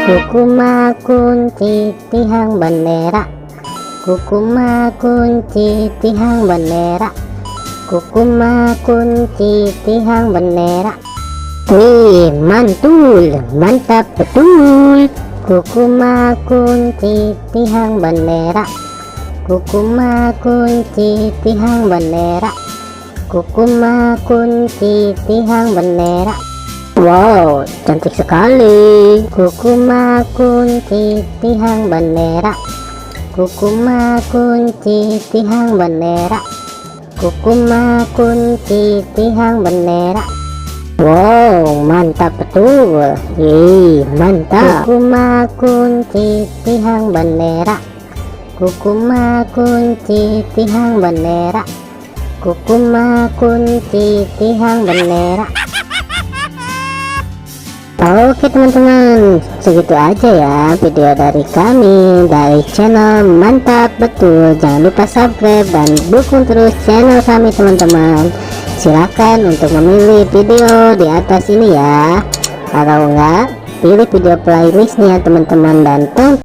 Kukuma kunci tihang bendera, kukuma kunci tihang bendera, kukuma kunci tihang bendera. Wih, mantul, mantap betul. Kukuma kunci tihang bendera, kukuma kunci tihang bendera, kukuma kunci tihang bendera. Wow, cantik sekali. Kukuma kunci tihang bendera, kukuma kunci tihang bendera, kukuma kunci tihang bendera. Wow, mantap betul. Mantap. Kukuma kunci tihang bendera, kukuma kunci tihang bendera, kukuma kunci tihang bendera. Oke teman-teman, segitu aja ya video dari kami dari channel Mantap Betul. Jangan lupa subscribe dan dukung terus channel kami teman-teman. Silakan untuk memilih video di atas ini ya. Kalau enggak, pilih video playlistnya teman-teman dan tonton.